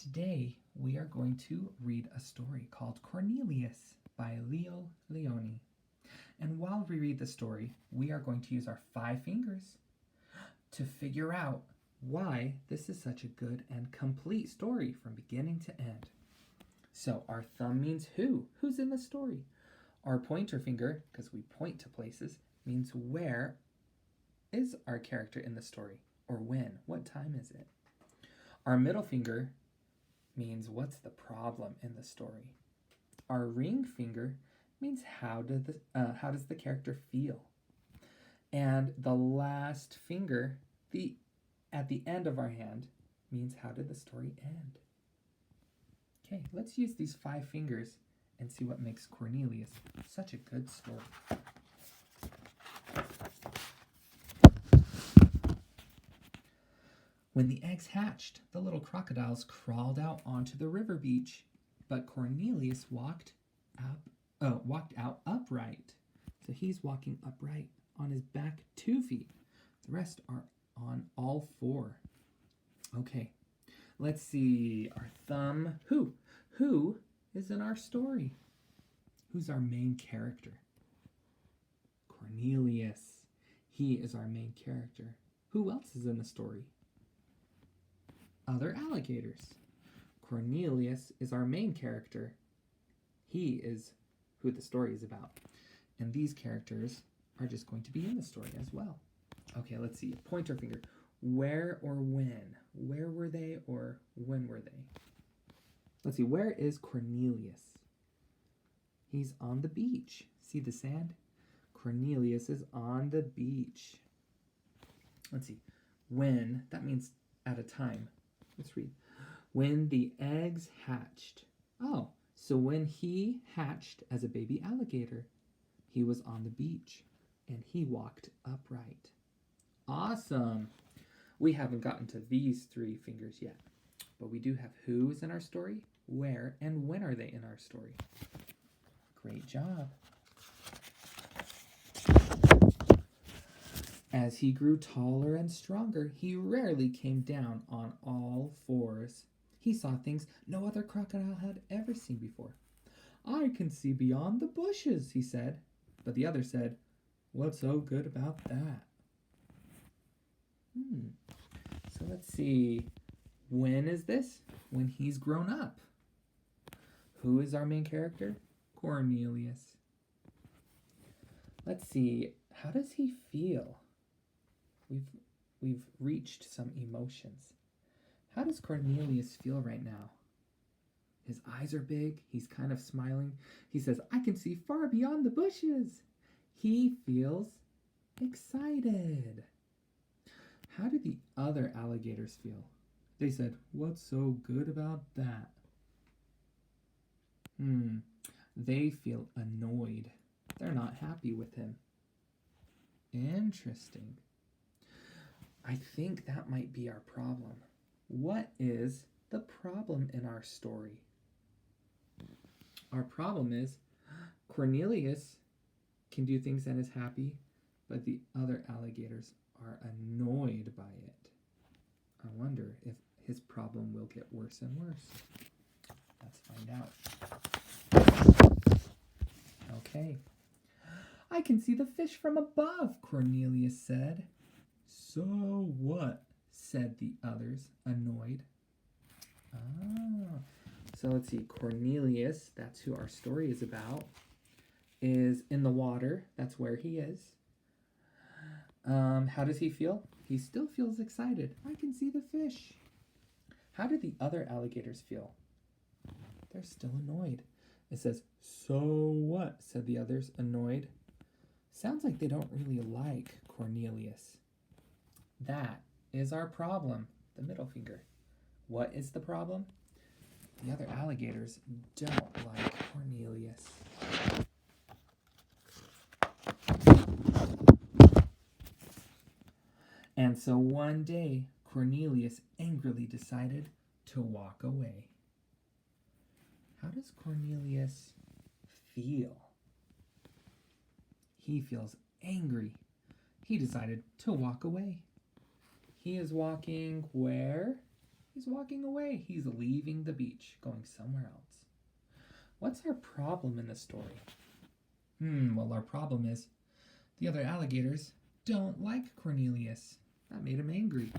Today we are going to read a story called Cornelius by Leo Lionni. And while we read the story, we are going to use our 5 fingers to figure out why this is such a good and complete story from beginning to end. So our thumb means who's in the story. Our pointer finger, because we point to places, means where is our character in the story, or when, what time is it. Our middle finger means what's the problem in the story. Our ring finger means how does the character feel. And the last finger, at the end of our hand, means how did the story end. Okay, let's use these 5 fingers and see what makes Cornelius such a good story. When the eggs hatched, the little crocodiles crawled out onto the river beach, but Cornelius walked out upright. So he's walking upright on his back 2 feet. The rest are on all 4. Okay, let's see. Our thumb. Who is in our story? Who's our main character? Cornelius. He is our main character. Who else is in the story? Other alligators. Cornelius is our main character. He is who the story is about. And these characters are just going to be in the story as well. Okay, let's see. Pointer finger. Where or when? Where were they or when were they? Let's see. Where is Cornelius? He's on the beach. See the sand? Cornelius is on the beach. Let's see. When, that means at a time. Let's read. When the eggs hatched. Oh, so when he hatched as a baby alligator, he was on the beach and he walked upright. Awesome. We haven't gotten to these 3 fingers yet, but we do have who is in our story, where, and when are they in our story. Great job. As he grew taller and stronger, he rarely came down on all 4s. He saw things no other crocodile had ever seen before. I can see beyond the bushes, he said. But the other said, what's so good about that? So let's see. When is this? When he's grown up. Who is our main character? Cornelius. Let's see. How does he feel? We've reached some emotions. How does Cornelius feel right now? His eyes are big. He's kind of smiling. He says, I can see far beyond the bushes. He feels excited. How do the other alligators feel? They said, what's so good about that? They feel annoyed. They're not happy with him. Interesting. I think that might be our problem. What is the problem in our story? Our problem is Cornelius can do things and is happy, but the other alligators are annoyed by it. I wonder if his problem will get worse and worse. Let's find out. Okay. I can see the fish from above, Cornelius said. So what? Said the others, annoyed. So let's see. Cornelius, that's who our story is about, is in the water. That's where he is. How does he feel? He still feels excited. I can see the fish. How do the other alligators feel? They're still annoyed. It says, so what? Said the others, annoyed. Sounds like they don't really like Cornelius. That is our problem, the middle finger. What is the problem? The other alligators don't like Cornelius. And so one day, Cornelius angrily decided to walk away. How does Cornelius feel? He feels angry. He decided to walk away. He is walking where? He's walking away. He's leaving the beach, going somewhere else. What's our problem in the story? Well, our problem is the other alligators don't like Cornelius. That made him angry.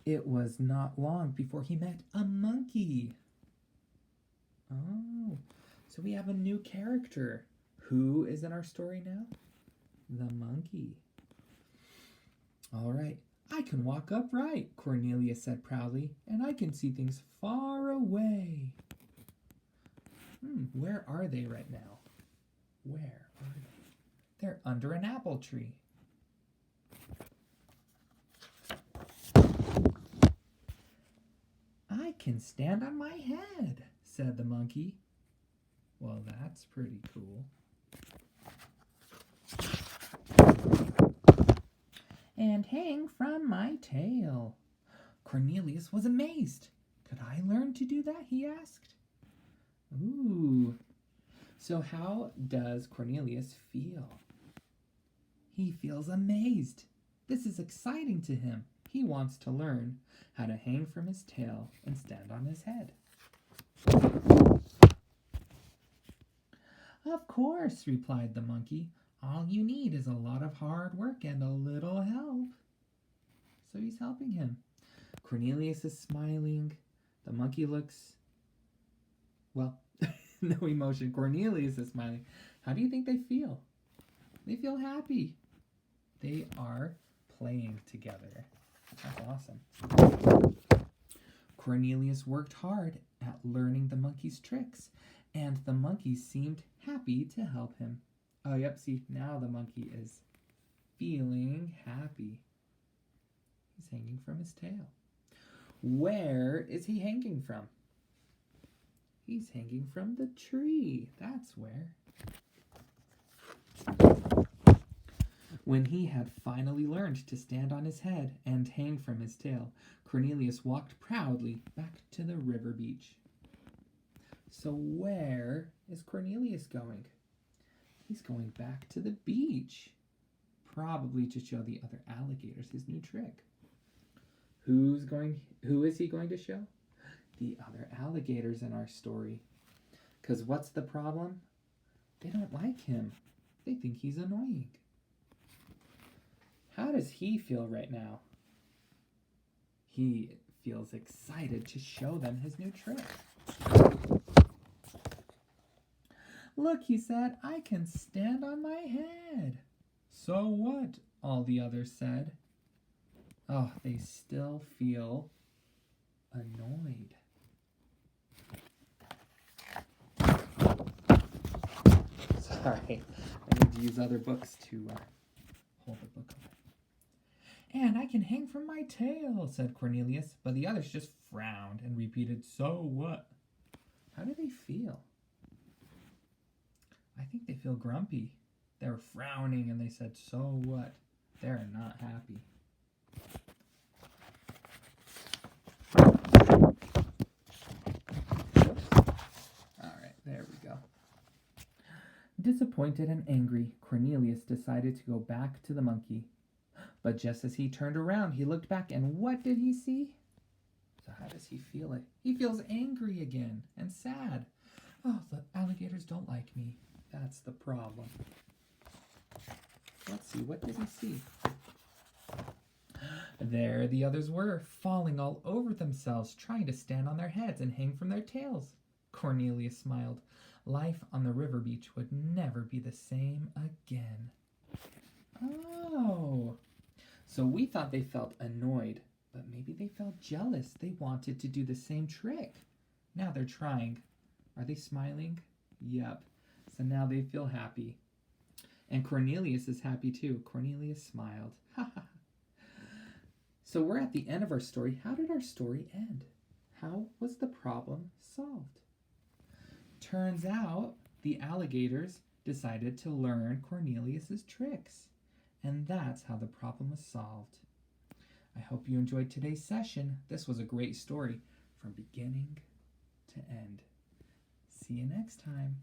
It was not long before he met a monkey. Oh, so we have a new character. Who is in our story now? The monkey. All right, I can walk upright, Cornelius said proudly, and I can see things far away. Where are they right now? Where are they? They're under an apple tree. I can stand on my head, said the monkey. Well, that's pretty cool. And hang from my tail. Cornelius was amazed. Could I learn to do that? He asked. Ooh. So how does Cornelius feel? He feels amazed. This is exciting to him. He wants to learn how to hang from his tail and stand on his head. Of course, replied the monkey. All you need is a lot of hard work and a little help. So he's helping him. Cornelius is smiling. The monkey looks, well, no emotion. Cornelius is smiling. How do you think they feel? They feel happy. They are playing together. That's awesome. Cornelius worked hard at learning the monkey's tricks, and the monkey seemed happy to help him. Oh, yep, see, now the monkey is feeling happy. He's hanging from his tail. Where is he hanging from? He's hanging from the tree. That's where. When he had finally learned to stand on his head and hang from his tail, Cornelius walked proudly back to the river beach. So where is Cornelius going? He's going back to the beach, probably to show the other alligators his new trick. Who is he going to show? The other alligators in our story. Because what's the problem? They don't like him. They think he's annoying. How does he feel right now? He feels excited to show them his new trick. Look, he said, I can stand on my head. So what? All the others said. Oh, they still feel annoyed. Sorry, I need to use other books to hold the book up. And I can hang from my tail, said Cornelius, but the others just frowned and repeated, so what? How do they feel? I think they feel grumpy. They're frowning and they said, so what? They're not happy. Alright, there we go. Disappointed and angry, Cornelius decided to go back to the monkey. But just as he turned around, he looked back, and what did he see? So how does he feel it? He feels angry again and sad. Oh, the alligators don't like me. That's the problem. Let's see, what did he see? There the others were, falling all over themselves, trying to stand on their heads and hang from their tails. Cornelius smiled. Life on the river beach would never be the same again. Oh, so we thought they felt annoyed, but maybe they felt jealous. They wanted to do the same trick. Now they're trying. Are they smiling? Yep. So now they feel happy. And Cornelius is happy too. Cornelius smiled. So we're at the end of our story. How did our story end? How was the problem solved? Turns out the alligators decided to learn Cornelius's tricks. And that's how the problem was solved. I hope you enjoyed today's session. This was a great story from beginning to end. See you next time.